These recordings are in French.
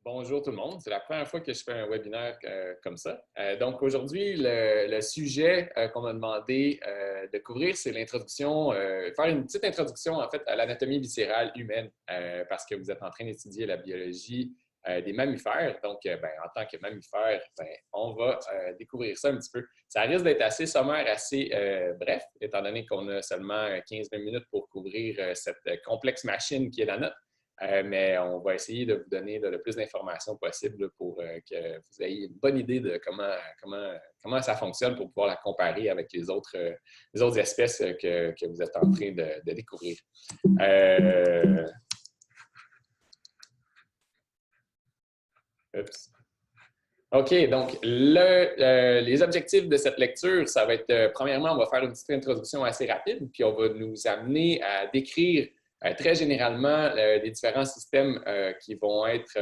Bonjour tout le monde, c'est la première fois que je fais un webinaire comme ça. Donc aujourd'hui, le sujet qu'on m'a demandé de couvrir, c'est l'introduction, faire une petite introduction en fait à l'anatomie viscérale humaine parce que vous êtes en train d'étudier la biologie des mammifères. Donc, en tant que mammifère, on va découvrir ça un petit peu. Ça risque d'être assez sommaire, assez bref, étant donné qu'on a seulement 15-20 minutes pour couvrir cette complexe machine qui est la nôtre. Mais on va essayer de vous donner le plus d'informations possible pour que vous ayez une bonne idée de comment ça fonctionne pour pouvoir la comparer avec les autres espèces que vous êtes en train de découvrir. Oups. OK, donc les objectifs de cette lecture, ça va être, premièrement, on va faire une petite introduction assez rapide, puis on va nous amener à décrire très généralement les différents systèmes qui vont être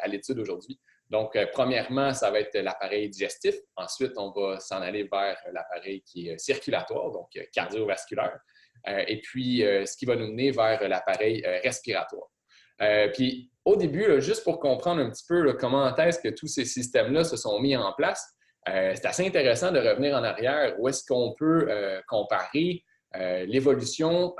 à l'étude aujourd'hui. Donc, premièrement, ça va être l'appareil digestif. Ensuite, on va s'en aller vers l'appareil qui est circulatoire, donc cardiovasculaire. Et puis, ce qui va nous mener vers l'appareil respiratoire. Puis au début, là, juste pour comprendre un petit peu là, comment est-ce que tous ces systèmes-là se sont mis en place, c'est assez intéressant de revenir en arrière. Où est-ce qu'on peut comparer l'évolution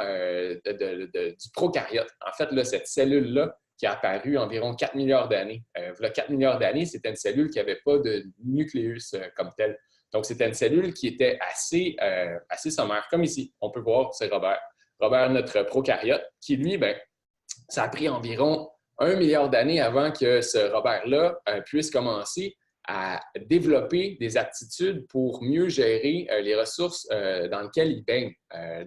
du prokaryote? En fait, là, cette cellule-là qui a apparu environ 4 milliards d'années. Voilà 4 milliards d'années, c'était une cellule qui n'avait pas de nucléus comme tel. Donc, c'était une cellule qui était assez sommaire, comme ici. On peut voir, c'est Robert. Robert, notre prokaryote, qui lui, ça a pris environ 1 milliard d'années avant que ce Robert-là puisse commencer à développer des aptitudes pour mieux gérer les ressources dans lesquelles il baigne.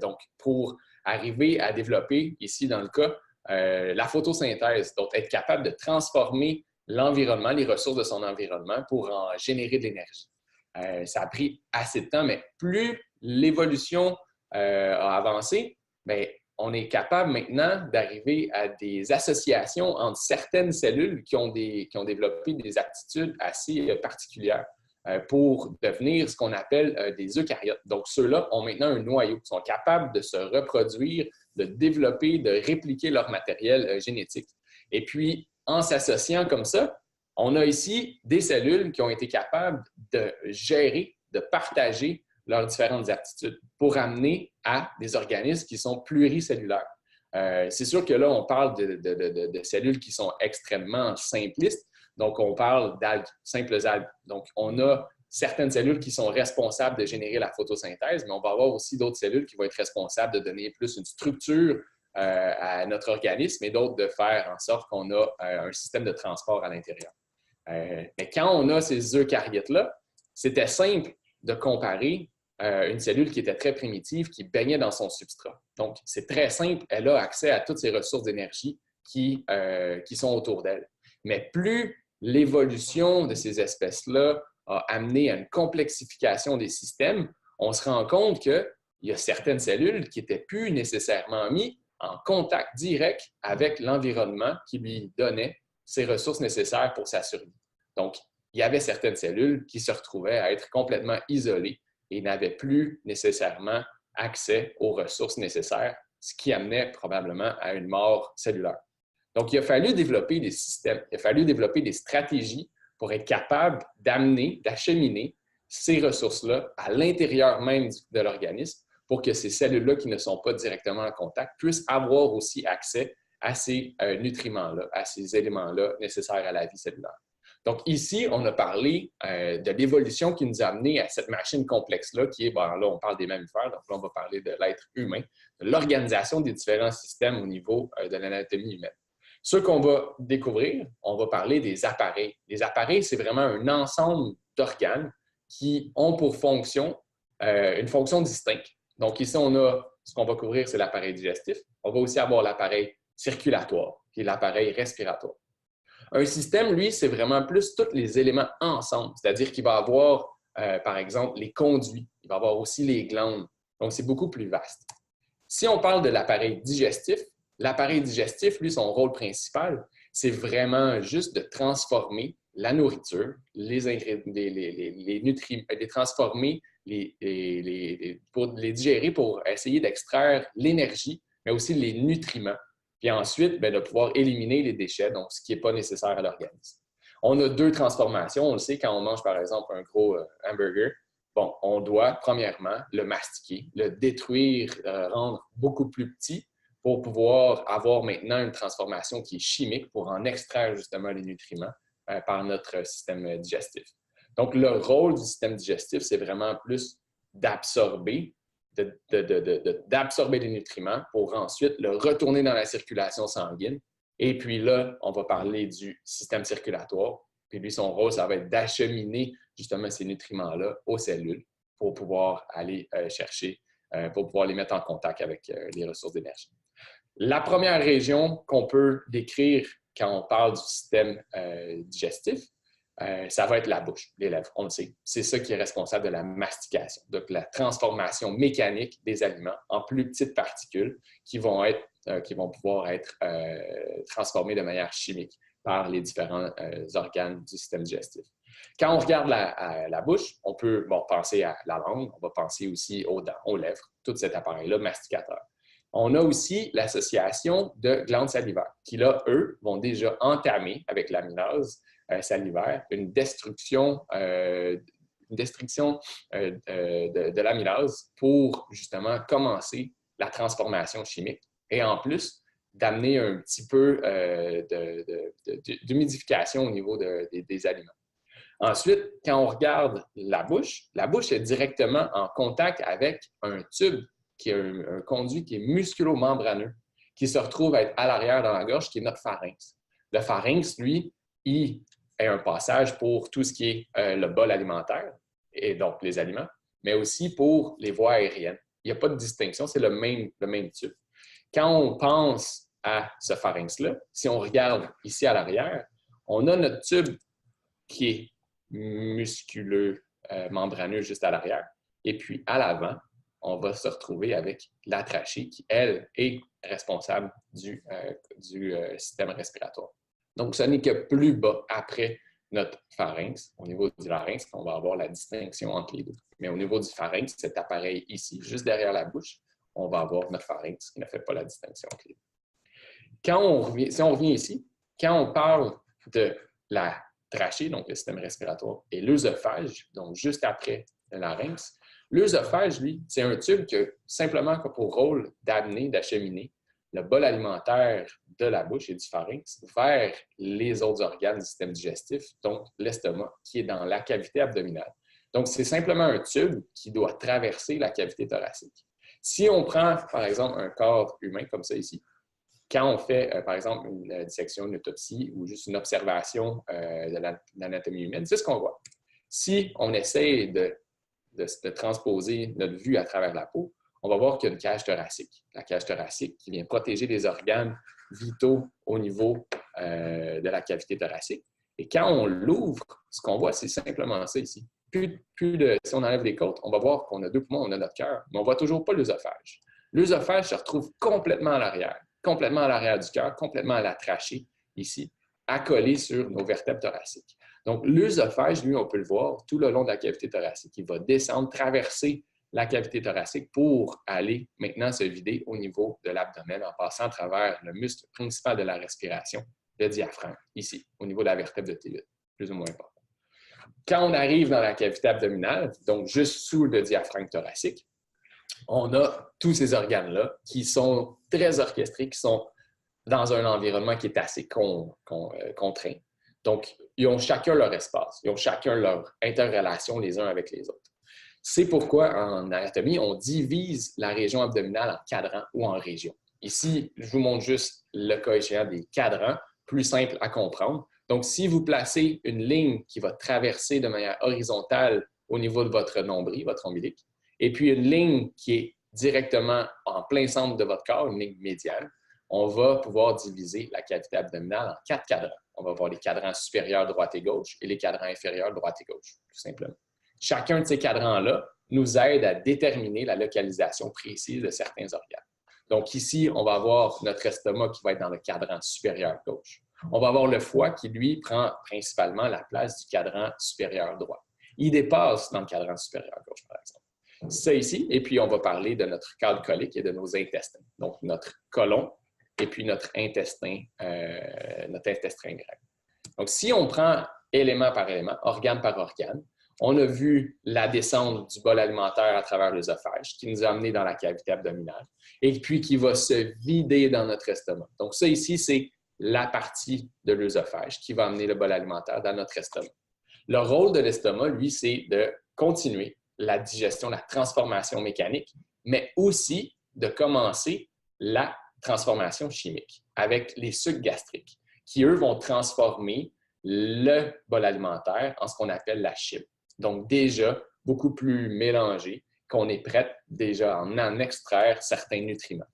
Donc, pour arriver à développer, ici dans le cas, la photosynthèse, donc être capable de transformer l'environnement, les ressources de son environnement pour en générer de l'énergie. Ça a pris assez de temps, mais plus l'évolution a avancé, bien, on est capable maintenant d'arriver à des associations entre certaines cellules qui ont développé des aptitudes assez particulières pour devenir ce qu'on appelle des eucaryotes. Donc, ceux-là ont maintenant un noyau, sont capables de se reproduire, de développer, de répliquer leur matériel génétique. Et puis, en s'associant comme ça, on a ici des cellules qui ont été capables de gérer, de partager leurs différentes aptitudes pour amener à des organismes qui sont pluricellulaires. C'est sûr que là, on parle de cellules qui sont extrêmement simplistes. Donc, on parle d'algues, simples algues. Donc, on a certaines cellules qui sont responsables de générer la photosynthèse, mais on va avoir aussi d'autres cellules qui vont être responsables de donner plus une structure à notre organisme et d'autres de faire en sorte qu'on a un système de transport à l'intérieur. Mais quand on a ces eucaryotes-là, c'était simple de comparer une cellule qui était très primitive, qui baignait dans son substrat. Donc, c'est très simple, elle a accès à toutes ces ressources d'énergie qui sont autour d'elle. Mais plus l'évolution de ces espèces-là a amené à une complexification des systèmes, on se rend compte qu'il y a certaines cellules qui n'étaient plus nécessairement mises en contact direct avec l'environnement qui lui donnait ces ressources nécessaires pour sa survie. Donc, il y avait certaines cellules qui se retrouvaient à être complètement isolées et n'avaient plus nécessairement accès aux ressources nécessaires, ce qui amenait probablement à une mort cellulaire. Donc, il a fallu développer des systèmes, il a fallu développer des stratégies pour être capable d'amener, d'acheminer ces ressources-là à l'intérieur même de l'organisme pour que ces cellules-là qui ne sont pas directement en contact puissent avoir aussi accès à ces nutriments-là, à ces éléments-là nécessaires à la vie cellulaire. Donc ici, on a parlé de l'évolution qui nous a amené à cette machine complexe-là, qui est, là, on parle des mammifères, donc là, on va parler de l'être humain, de l'organisation des différents systèmes au niveau de l'anatomie humaine. Ce qu'on va découvrir, on va parler des appareils. Les appareils, c'est vraiment un ensemble d'organes qui ont pour fonction une fonction distincte. Donc ici, on a ce qu'on va couvrir, c'est l'appareil digestif. On va aussi avoir l'appareil circulatoire, qui est l'appareil respiratoire. Un système, lui, c'est vraiment plus tous les éléments ensemble, c'est-à-dire qu'il va avoir, par exemple, les conduits, il va avoir aussi les glandes. Donc, c'est beaucoup plus vaste. Si on parle de l'appareil digestif, lui, son rôle principal, c'est vraiment juste de transformer la nourriture, les nutriments, les transformer, pour les digérer, pour essayer d'extraire l'énergie, mais aussi les nutriments Puis ensuite, bien, de pouvoir éliminer les déchets, donc ce qui n'est pas nécessaire à l'organisme. On a deux transformations. On le sait, quand on mange, par exemple, un gros hamburger, bon, on doit, premièrement, le mastiquer, le détruire, rendre beaucoup plus petit pour pouvoir avoir maintenant une transformation qui est chimique pour en extraire justement les nutriments par notre système digestif. Donc, le rôle du système digestif, c'est vraiment plus d'absorber d'absorber les nutriments pour ensuite le retourner dans la circulation sanguine. Et puis là, on va parler du système circulatoire. Puis lui, son rôle, ça va être d'acheminer justement ces nutriments-là aux cellules pour pouvoir aller chercher, pour pouvoir les mettre en contact avec les ressources d'énergie. La première région qu'on peut décrire quand on parle du système digestif, ça va être la bouche, les lèvres, on le sait. C'est ça qui est responsable de la mastication, donc la transformation mécanique des aliments en plus petites particules qui vont pouvoir être transformées de manière chimique par les différents organes du système digestif. Quand on regarde la bouche, on peut penser à la langue, on va penser aussi aux dents, aux lèvres, tout cet appareil-là masticateur. On a aussi l'association de glandes salivaires qui, là, eux, vont déjà entamer avec l'amylase salivaire une destruction de l'amylase pour justement commencer la transformation chimique et en plus d'amener un petit peu d'humidification au niveau des aliments. Ensuite, quand on regarde la bouche est directement en contact avec un tube qui est un conduit qui est musculo-membraneux, qui se retrouve à être à l'arrière dans la gorge, qui est notre pharynx. Le pharynx, lui, il est un passage pour tout ce qui est le bol alimentaire, et donc les aliments, mais aussi pour les voies aériennes. Il n'y a pas de distinction, c'est le même tube. Quand on pense à ce pharynx-là, si on regarde ici à l'arrière, on a notre tube qui est musculeux, membraneux juste à l'arrière, et puis à l'avant, on va se retrouver avec la trachée qui, elle, est responsable du système respiratoire. Donc, ce n'est que plus bas, après notre pharynx, au niveau du larynx, qu'on va avoir la distinction entre les deux. Mais au niveau du pharynx, cet appareil ici, juste derrière la bouche, on va avoir notre pharynx qui ne fait pas la distinction entre les deux. Si on revient ici, quand on parle de la trachée, donc le système respiratoire, et l'œsophage, donc juste après le larynx, l'œsophage, lui, c'est un tube qui a simplement pour rôle d'amener, d'acheminer le bol alimentaire de la bouche et du pharynx vers les autres organes du système digestif, donc l'estomac, qui est dans la cavité abdominale. Donc, c'est simplement un tube qui doit traverser la cavité thoracique. Si on prend, par exemple, un corps humain comme ça ici, quand on fait, par exemple, une dissection, une autopsie ou juste une observation de l'anatomie humaine, c'est ce qu'on voit. Si on essaie de transposer notre vue à travers la peau, on va voir qu'il y a une cage thoracique. La cage thoracique qui vient protéger les organes vitaux au niveau de la cavité thoracique. Et quand on l'ouvre, ce qu'on voit, c'est simplement ça ici. Si on enlève les côtes, on va voir qu'on a deux poumons, on a notre cœur, mais on ne voit toujours pas l'œsophage. L'œsophage se retrouve complètement à l'arrière du cœur, complètement à la trachée ici, accolé sur nos vertèbres thoraciques. Donc, l'œsophage, lui, on peut le voir tout le long de la cavité thoracique. Il va descendre, traverser la cavité thoracique pour aller maintenant se vider au niveau de l'abdomen en passant à travers le muscle principal de la respiration, le diaphragme, ici, au niveau de la vertèbre de T8, plus ou moins important. Quand on arrive dans la cavité abdominale, donc juste sous le diaphragme thoracique, on a tous ces organes-là qui sont très orchestrés, qui sont dans un environnement qui est assez contraint. Donc, ils ont chacun leur espace, ils ont chacun leur interrelation les uns avec les autres. C'est pourquoi, en anatomie, on divise la région abdominale en cadrans ou en régions. Ici, je vous montre juste le cas échéant des cadrans, plus simple à comprendre. Donc, si vous placez une ligne qui va traverser de manière horizontale au niveau de votre nombril, votre ombilic, et puis une ligne qui est directement en plein centre de votre corps, une ligne médiane, on va pouvoir diviser la cavité abdominale en 4 cadrans. On va avoir les cadrans supérieurs droite et gauche et les cadrans inférieurs droite et gauche, tout simplement. Chacun de ces cadrans-là nous aide à déterminer la localisation précise de certains organes. Donc ici, on va avoir notre estomac qui va être dans le cadran supérieur gauche. On va avoir le foie qui, lui, prend principalement la place du cadran supérieur droit. Il dépasse dans le cadran supérieur gauche, par exemple. Ça ici, et puis on va parler de notre cadre colique et de nos intestins. Donc notre côlon et puis notre intestin grêle. Donc, si on prend élément par élément, organe par organe, on a vu la descente du bol alimentaire à travers l'œsophage qui nous a amené dans la cavité abdominale et puis qui va se vider dans notre estomac. Donc, ça ici, c'est la partie de l'œsophage qui va amener le bol alimentaire dans notre estomac. Le rôle de l'estomac, lui, c'est de continuer la digestion, la transformation mécanique, mais aussi de commencer la transformation chimique avec les sucs gastriques qui, eux, vont transformer le bol alimentaire en ce qu'on appelle la chyme. Donc, déjà, beaucoup plus mélangé, qu'on est prêt déjà à en extraire certains nutriments.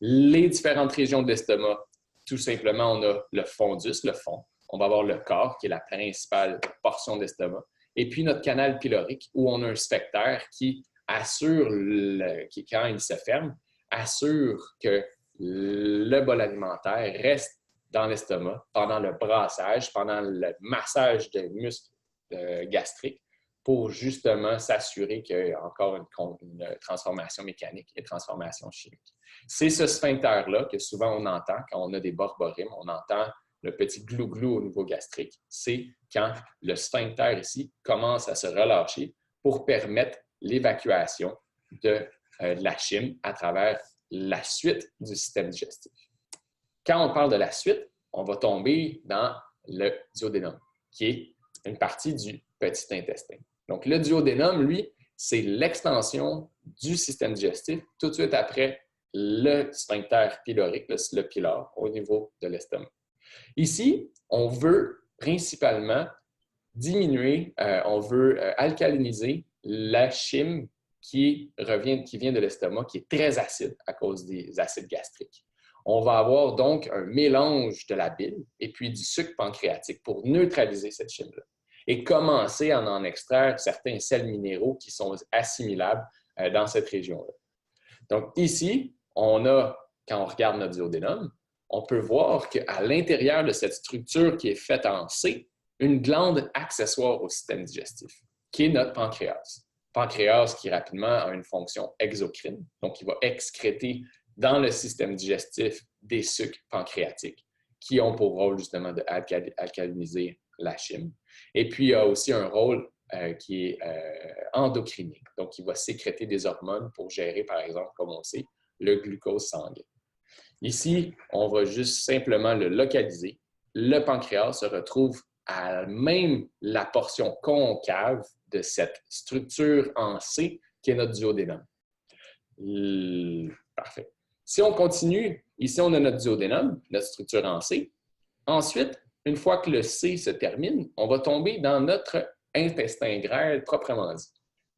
Les différentes régions de l'estomac, tout simplement, on a le fondus, le fond. On va avoir le corps, qui est la principale portion de l'estomac. Et puis, notre canal pylorique, où on a un sphincter qui assure, quand il se ferme, assure que le bol alimentaire reste dans l'estomac pendant le brassage, pendant le massage des muscles gastriques, pour justement s'assurer qu'il y a encore une transformation mécanique et une transformation chimique. C'est ce sphincter-là que souvent on entend quand on a des borborygmes, on entend le petit glou-glou au niveau gastrique. C'est quand le sphincter ici commence à se relâcher pour permettre l'évacuation de la chyme à travers la suite du système digestif. Quand on parle de la suite, on va tomber dans le duodénum, qui est une partie du petit intestin. Donc, le duodénum, lui, c'est l'extension du système digestif tout de suite après le sphincter pylorique, le pylore, au niveau de l'estomac. Ici, on veut principalement diminuer, on veut alcaliniser la chyme qui vient de l'estomac, qui est très acide à cause des acides gastriques. On va avoir donc un mélange de la bile et puis du sucre pancréatique pour neutraliser cette chyme-là et commencer à en extraire certains sels minéraux qui sont assimilables dans cette région-là. Donc ici, quand on regarde notre duodénum, on peut voir qu'à l'intérieur de cette structure qui est faite en C, une glande accessoire au système digestif, qui est notre pancréas. Pancréas qui rapidement a une fonction exocrine, donc il va excréter dans le système digestif des sucres pancréatiques qui ont pour rôle justement d'alcaliniser la chyme. Et puis, il y a aussi un rôle qui est endocrinique, donc il va sécréter des hormones pour gérer, par exemple, comme on sait, le glucose sanguin. Ici, on va juste simplement le localiser. Le pancréas se retrouve à même la portion concave de cette structure en C qui est notre duodénum. Parfait. Si on continue, ici, on a notre duodénum, notre structure en C. Ensuite, une fois que le C se termine, on va tomber dans notre intestin grêle proprement dit.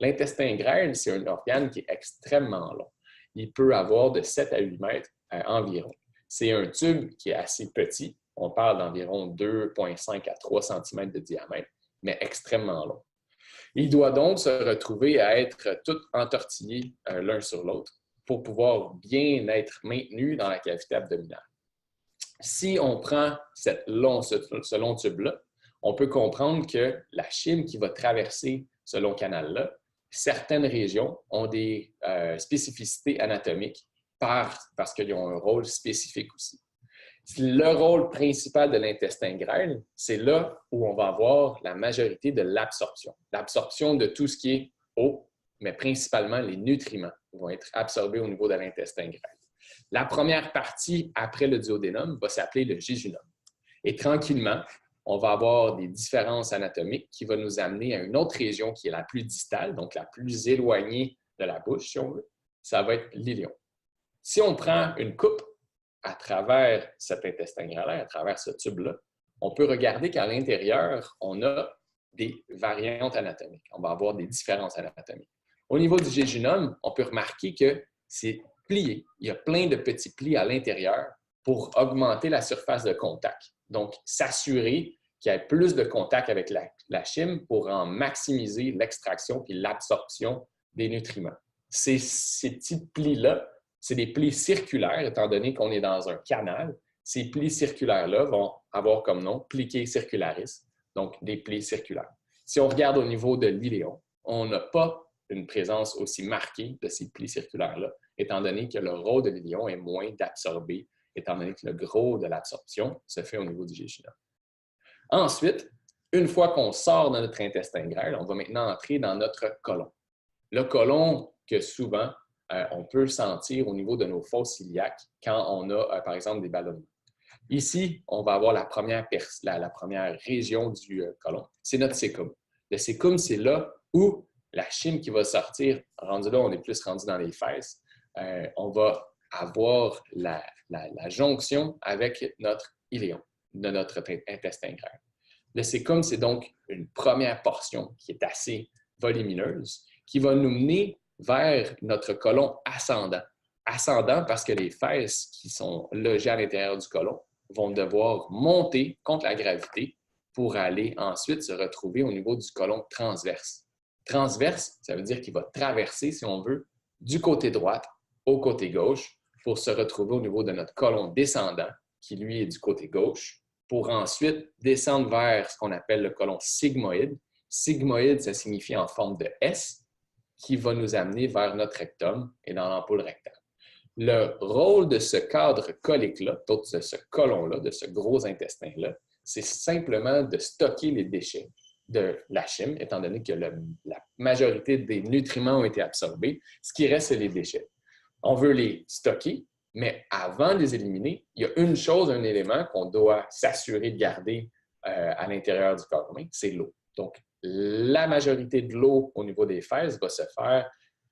L'intestin grêle, c'est un organe qui est extrêmement long. Il peut avoir de 7 à 8 mètres environ. C'est un tube qui est assez petit. On parle d'environ 2,5 à 3 cm de diamètre, mais extrêmement long. Il doit donc se retrouver à être tout entortillé l'un sur l'autre pour pouvoir bien être maintenu dans la cavité abdominale. Si on prend ce long tube-là, on peut comprendre que la chyme qui va traverser ce long canal-là, certaines régions ont des spécificités anatomiques parce qu'ils ont un rôle spécifique aussi. Le rôle principal de l'intestin grêle, c'est là où on va avoir la majorité de l'absorption. L'absorption de tout ce qui est eau, mais principalement les nutriments vont être absorbés au niveau de l'intestin grêle. La première partie après le duodénum va s'appeler le jéjunum. Et tranquillement, on va avoir des différences anatomiques qui vont nous amener à une autre région qui est la plus distale, donc la plus éloignée de la bouche, si on veut. Ça va être l'ilion. Si on prend une coupe à travers cet intestin grêle, à travers ce tube-là, on peut regarder qu'à l'intérieur, on a des variantes anatomiques. On va avoir des différences anatomiques. Au niveau du jéjunum, on peut remarquer que c'est plié. Il y a plein de petits plis à l'intérieur pour augmenter la surface de contact. Donc, s'assurer qu'il y ait plus de contact avec la chyme pour en maximiser l'extraction et l'absorption des nutriments. Ces petits plis-là, c'est des plis circulaires, étant donné qu'on est dans un canal. Ces plis circulaires-là vont avoir comme nom pliqué circularis, donc des plis circulaires. Si on regarde au niveau de l'iléon, on n'a pas une présence aussi marquée de ces plis circulaires-là, étant donné que le rôle de l'iléon est moins d'absorber étant donné que le gros de l'absorption se fait au niveau du jejunum. Ensuite, une fois qu'on sort de notre intestin grêle, on va maintenant entrer dans notre côlon. Le côlon que souvent, on peut sentir au niveau de nos fosses iliaques quand on a, par exemple, des ballonnements. Ici, on va avoir la première région du côlon. C'est notre cécum. Le cécum, c'est là où la chyme qui va sortir, rendu là, on est plus rendu dans les fesses, on va avoir la jonction avec notre iléon, de notre intestin grêle. Le cécum, c'est donc une première portion qui est assez volumineuse, qui va nous mener vers notre côlon ascendant. Ascendant parce que les fesses qui sont logées à l'intérieur du côlon vont devoir monter contre la gravité pour aller ensuite se retrouver au niveau du côlon transverse. Transverse, ça veut dire qu'il va traverser, si on veut, du côté droit au côté gauche pour se retrouver au niveau de notre côlon descendant, qui lui est du côté gauche, pour ensuite descendre vers ce qu'on appelle le côlon sigmoïde. Sigmoïde, ça signifie en forme de S, qui va nous amener vers notre rectum et dans l'ampoule rectale. Le rôle de ce cadre colique-là, de ce côlon-là, de ce gros intestin-là, c'est simplement de stocker les déchets de la chyme, étant donné que la majorité des nutriments ont été absorbés. Ce qui reste, c'est les déchets. On veut les stocker, mais avant de les éliminer, il y a une chose, un élément qu'on doit s'assurer de garder à l'intérieur du corps humain, c'est l'eau. Donc, la majorité de l'eau au niveau des fesses va se faire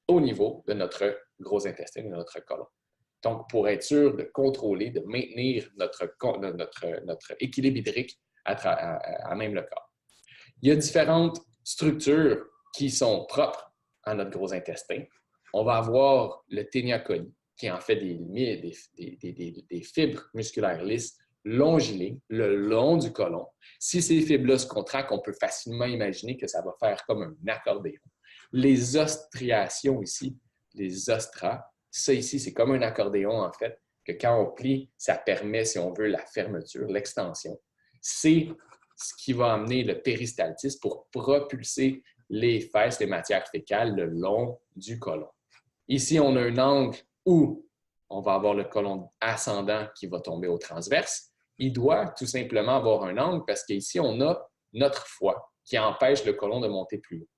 au niveau de notre gros intestin, de notre côlon. Donc, pour être sûr de contrôler, de maintenir notre équilibre hydrique à même le corps. Il y a différentes structures qui sont propres à notre gros intestin. On va avoir le ténia coli, qui est en fait des fibres musculaires lisses longiligne le long du côlon. Si ces fibres-là se contractent, on peut facilement imaginer que ça va faire comme un accordéon. Les ostriations ici, les ostras, ça ici, c'est comme un accordéon en fait, que quand on plie, ça permet, si on veut, la fermeture, l'extension. C'est ce qui va amener le péristaltisme pour propulser les fesses, les matières fécales le long du côlon. Ici, on a un angle où on va avoir le côlon ascendant qui va tomber au transverse. Il doit tout simplement avoir un angle parce qu'ici, on a notre foie qui empêche le côlon de monter plus haut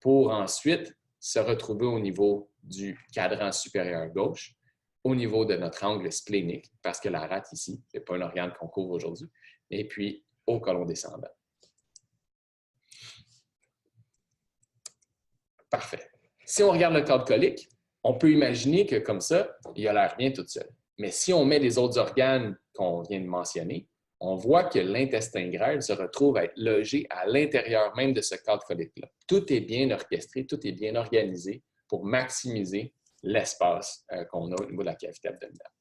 pour ensuite se retrouver au niveau du cadran supérieur gauche, au niveau de notre angle splénique, parce que la rate ici, ce n'est pas un organe qu'on couvre aujourd'hui, et puis au côlon descendant. Parfait. Si on regarde le cadre colique, on peut imaginer que comme ça, il a l'air bien tout seul. Mais si on met les autres organes qu'on vient de mentionner, on voit que l'intestin grêle se retrouve à être logé à l'intérieur même de ce cadre colique-là. Tout est bien orchestré, tout est bien organisé pour maximiser l'espace qu'on a au niveau de la cavité abdominale.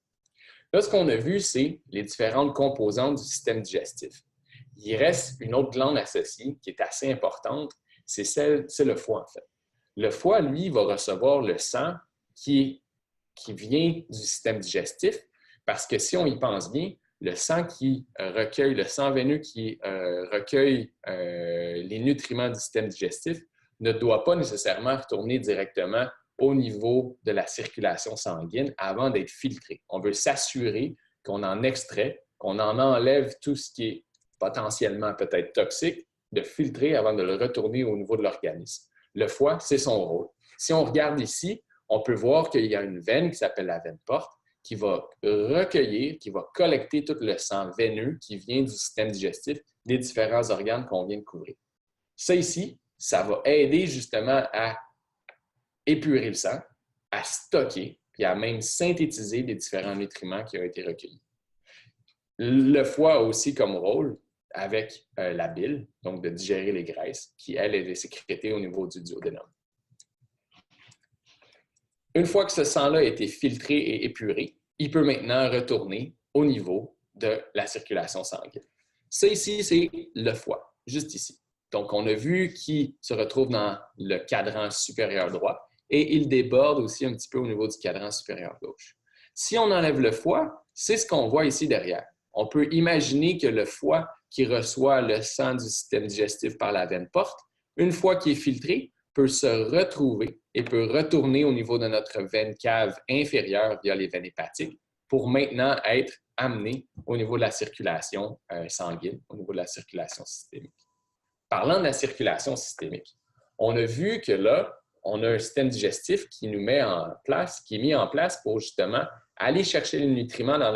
Là, ce qu'on a vu, c'est les différentes composantes du système digestif. Il reste une autre glande associée qui est assez importante, c'est le foie en fait. Le foie, lui, va recevoir le sang qui vient du système digestif parce que si on y pense bien, le sang qui recueille, le sang veineux qui recueille les nutriments du système digestif ne doit pas nécessairement retourner directement au niveau de la circulation sanguine avant d'être filtré. On veut s'assurer qu'on en extrait, qu'on en enlève tout ce qui est potentiellement peut-être toxique, de filtrer avant de le retourner au niveau de l'organisme. Le foie, c'est son rôle. Si on regarde ici, on peut voir qu'il y a une veine qui s'appelle la veine porte qui va recueillir, qui va collecter tout le sang veineux qui vient du système digestif des différents organes qu'on vient de couvrir. Ça ici, ça va aider justement à épurer le sang, à stocker, puis à même synthétiser les différents nutriments qui ont été recueillis. Le foie a aussi comme rôle, avec la bile, donc de digérer les graisses, qui, elle, est sécrétée au niveau du duodénum. Une fois que ce sang-là a été filtré et épuré, il peut maintenant retourner au niveau de la circulation sanguine. Ça ici, c'est le foie, juste ici. Donc, on a vu qu'il se retrouve dans le cadran supérieur droit et il déborde aussi un petit peu au niveau du cadran supérieur gauche. Si on enlève le foie, c'est ce qu'on voit ici derrière. On peut imaginer que le foie qui reçoit le sang du système digestif par la veine porte, une fois qu'il est filtré, peut se retrouver et peut retourner au niveau de notre veine cave inférieure via les veines hépatiques pour maintenant être amené au niveau de la circulation sanguine, au niveau de la circulation systémique. Parlant de la circulation systémique, on a vu que là, on a un système digestif qui nous met en place, qui est mis en place pour justement aller chercher les nutriments dans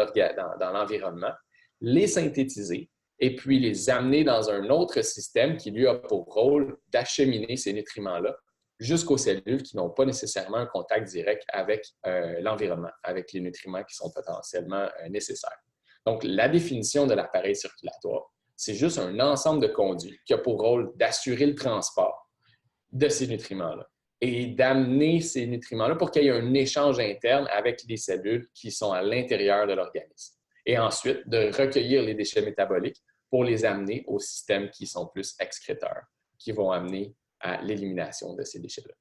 l'environnement, les synthétiser et puis les amener dans un autre système qui, lui, a pour rôle d'acheminer ces nutriments-là jusqu'aux cellules qui n'ont pas nécessairement un contact direct avec l'environnement, avec les nutriments qui sont potentiellement nécessaires. Donc, la définition de l'appareil circulatoire, c'est juste un ensemble de conduits qui a pour rôle d'assurer le transport de ces nutriments-là et d'amener ces nutriments-là pour qu'il y ait un échange interne avec les cellules qui sont à l'intérieur de l'organisme. Et ensuite, de recueillir les déchets métaboliques pour les amener aux systèmes qui sont plus excréteurs, qui vont amener à l'élimination de ces déchets-là.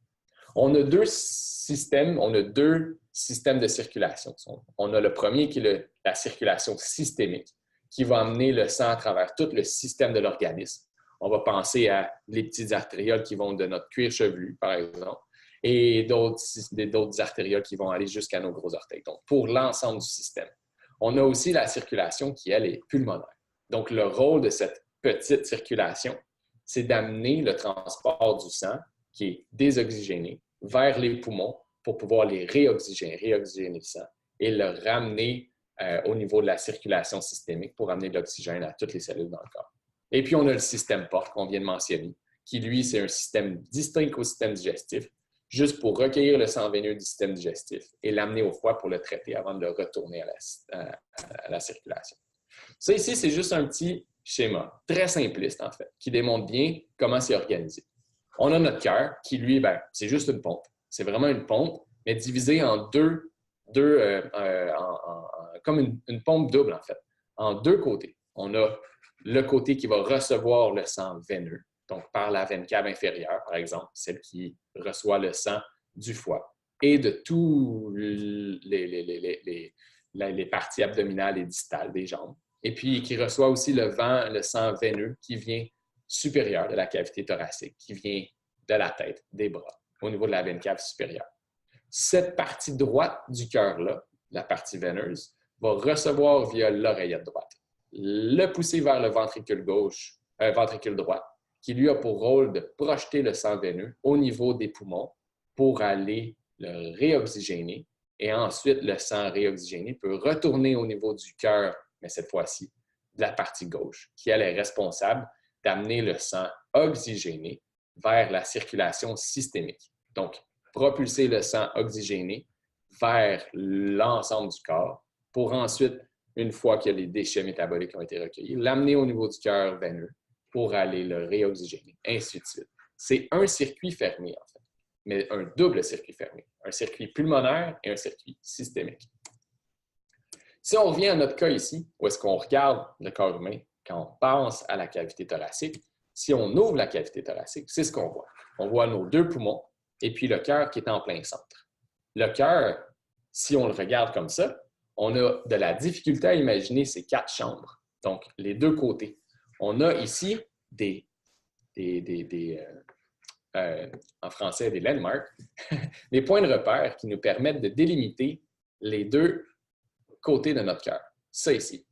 On a deux systèmes de circulation. On a le premier qui est la circulation systémique, qui va amener le sang à travers tout le système de l'organisme. On va penser à les petites artérioles qui vont de notre cuir chevelu, par exemple, et d'autres artérioles qui vont aller jusqu'à nos gros orteils. Donc, pour l'ensemble du système. On a aussi la circulation qui, elle, est pulmonaire. Donc, le rôle de cette petite circulation, c'est d'amener le transport du sang, qui est désoxygéné, vers les poumons pour pouvoir les réoxygéner le sang et le ramener au niveau de la circulation systémique pour amener de l'oxygène à toutes les cellules dans le corps. Et puis, on a le système porte qu'on vient de mentionner, qui, lui, c'est un système distinct au système digestif, juste pour recueillir le sang veineux du système digestif et l'amener au foie pour le traiter avant de le retourner à la circulation. Ça, ici, c'est juste un petit schéma, très simpliste, en fait, qui démontre bien comment c'est organisé. On a notre cœur, qui, lui, c'est juste une pompe. C'est vraiment une pompe, mais divisée en comme une pompe double, en fait, en deux côtés. On a le côté qui va recevoir le sang veineux, donc par la veine cave inférieure, par exemple, celle qui reçoit le sang du foie et de tous les parties abdominales et distales des jambes. Et puis qui reçoit aussi le sang veineux qui vient supérieur de la cavité thoracique, qui vient de la tête, des bras, au niveau de la veine cave supérieure. Cette partie droite du cœur-là, la partie veineuse, va recevoir via l'oreillette droite, le pousser vers le ventricule droit, qui lui a pour rôle de projeter le sang veineux au niveau des poumons pour aller le réoxygéner. Et ensuite, le sang réoxygéné peut retourner au niveau du cœur, mais cette fois-ci, de la partie gauche, qui elle est responsable d'amener le sang oxygéné vers la circulation systémique. Donc, propulser le sang oxygéné vers l'ensemble du corps pour ensuite, une fois que les déchets métaboliques ont été recueillis, l'amener au niveau du cœur veineux pour aller le réoxygéner, ainsi de suite. C'est un circuit fermé, en fait, mais un double circuit fermé, un circuit pulmonaire et un circuit systémique. Si on revient à notre cas ici, où est-ce qu'on regarde le corps humain quand on pense à la cavité thoracique, si on ouvre la cavité thoracique, c'est ce qu'on voit. On voit nos deux poumons et puis le cœur qui est en plein centre. Le cœur, si on le regarde comme ça, on a de la difficulté à imaginer ces quatre chambres, donc les deux côtés. On a ici en français, des landmarks, des points de repère qui nous permettent de délimiter les deux côtés de notre cœur. Ça ici,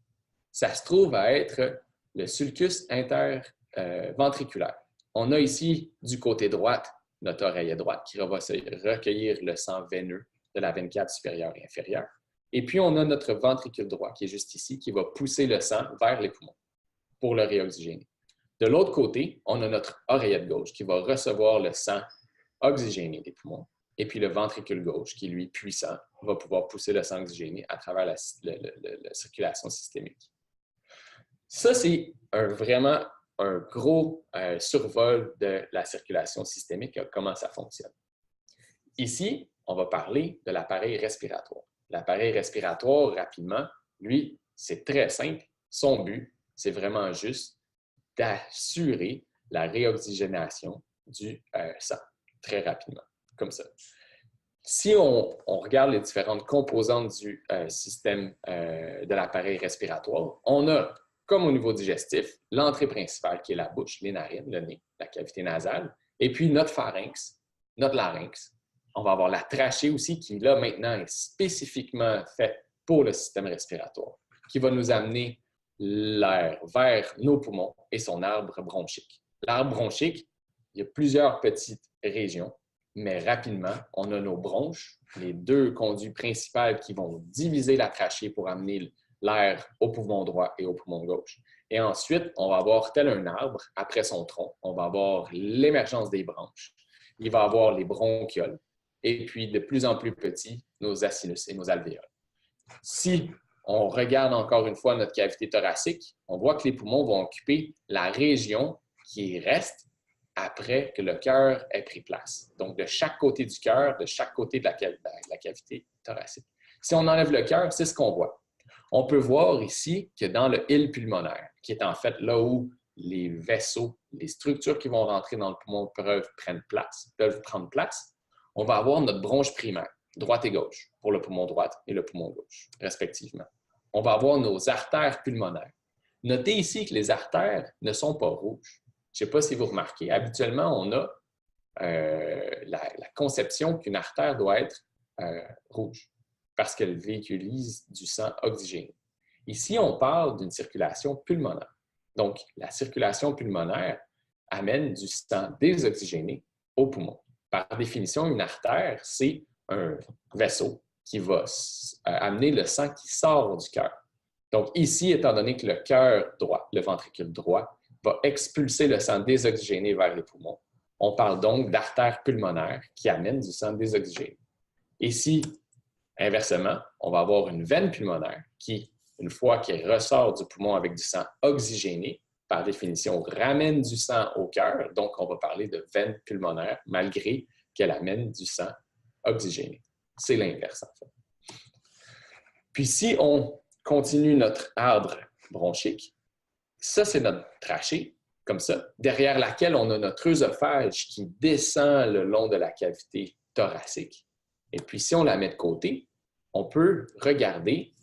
ça se trouve à être le sulcus interventriculaire. On a ici, du côté droit, notre oreillette droite qui va recueillir le sang veineux de la veine cave supérieure et inférieure. Et puis, on a notre ventricule droit qui est juste ici, qui va pousser le sang vers les poumons pour le réoxygéner. De l'autre côté, on a notre oreillette gauche qui va recevoir le sang oxygéné des poumons. Et puis le ventricule gauche, qui lui, puissant, va pouvoir pousser le sang oxygéné à travers la circulation systémique. Ça, c'est vraiment un gros survol de la circulation systémique, comment ça fonctionne. Ici, on va parler de l'appareil respiratoire. L'appareil respiratoire, rapidement, lui, c'est très simple. Son but, c'est vraiment juste d'assurer la réoxygénation du sang, très rapidement, comme ça. Si on regarde les différentes composantes du système de l'appareil respiratoire, on a, comme au niveau digestif, l'entrée principale qui est la bouche, les narines, le nez, la cavité nasale, et puis notre pharynx, notre larynx. On va avoir la trachée aussi qui, là, maintenant, est spécifiquement faite pour le système respiratoire, qui va nous amener l'air vers nos poumons et son arbre bronchique. L'arbre bronchique, il y a plusieurs petites régions, mais rapidement, on a nos bronches, les deux conduits principaux qui vont diviser la trachée pour amener l'air au poumon droit et au poumon gauche. Et ensuite, on va avoir tel un arbre, après son tronc, on va avoir l'émergence des branches, il va avoir les bronchioles, et puis de plus en plus petits, nos acinus et nos alvéoles. Si on regarde encore une fois notre cavité thoracique, on voit que les poumons vont occuper la région qui reste après que le cœur ait pris place. Donc, de chaque côté du cœur, de chaque côté de la cavité thoracique. Si on enlève le cœur, c'est ce qu'on voit. On peut voir ici que dans le île pulmonaire, qui est en fait là où les vaisseaux, les structures qui vont rentrer dans le poumon peuvent prendre place, on va avoir notre bronche primaire, droite et gauche, pour le poumon droit et le poumon gauche, respectivement. On va avoir nos artères pulmonaires. Notez ici que les artères ne sont pas rouges. Je ne sais pas si vous remarquez, habituellement, on a la conception qu'une artère doit être rouge parce qu'elle véhiculise du sang oxygéné. Ici, on parle d'une circulation pulmonaire. Donc, la circulation pulmonaire amène du sang désoxygéné au poumon. Par définition, une artère, c'est un vaisseau qui va amener le sang qui sort du cœur. Donc ici, étant donné que le cœur droit, le ventricule droit, va expulser le sang désoxygéné vers les poumons, on parle donc d'artère pulmonaire qui amène du sang désoxygéné. Ici, inversement, on va avoir une veine pulmonaire qui, une fois qu'elle ressort du poumon avec du sang oxygéné, par définition, ramène du sang au cœur. Donc, on va parler de veine pulmonaire malgré qu'elle amène du sang oxygéné. C'est l'inverse, en fait. Puis, si on continue notre arbre bronchique, ça, c'est notre trachée, comme ça, derrière laquelle on a notre œsophage qui descend le long de la cavité thoracique. Et puis, si on la met de côté, on peut regarder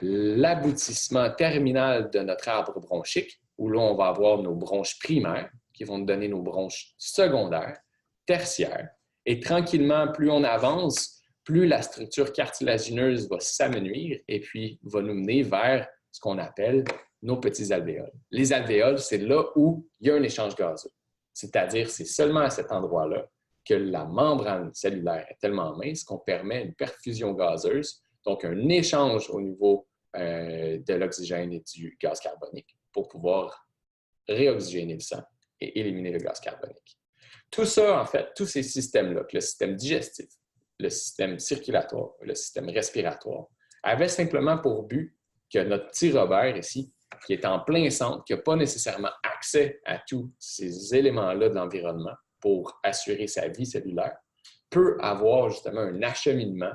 l'aboutissement terminal de notre arbre bronchique, où là, on va avoir nos bronches primaires, qui vont nous donner nos bronches secondaires, tertiaires. Et tranquillement, plus on avance, plus la structure cartilagineuse va s'amenuire et puis va nous mener vers ce qu'on appelle nos petits alvéoles. Les alvéoles, c'est là où il y a un échange gazeux. C'est-à-dire, c'est seulement à cet endroit-là que la membrane cellulaire est tellement mince qu'on permet une perfusion gazeuse, donc un échange au niveau de l'oxygène et du gaz carbonique pour pouvoir réoxygéner le sang et éliminer le gaz carbonique. Tout ça, en fait, tous ces systèmes-là, le système digestif, le système circulatoire, le système respiratoire, avaient simplement pour but que notre petit Robert ici, qui est en plein centre, qui n'a pas nécessairement accès à tous ces éléments-là de l'environnement pour assurer sa vie cellulaire, peut avoir justement un acheminement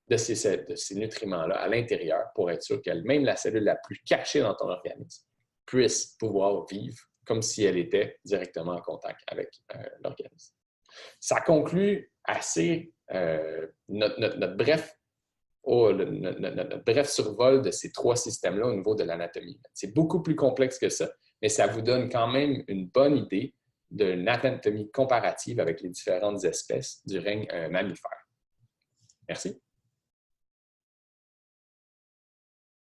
de ces nutriments-là à l'intérieur pour être sûr que même la cellule la plus cachée dans ton organisme puisse pouvoir vivre comme si elle était directement en contact avec l'organisme. Ça conclut assez notre bref survol de ces trois systèmes-là au niveau de l'anatomie. C'est beaucoup plus complexe que ça, mais ça vous donne quand même une bonne idée d'une anatomie comparative avec les différentes espèces du règne mammifère. Merci.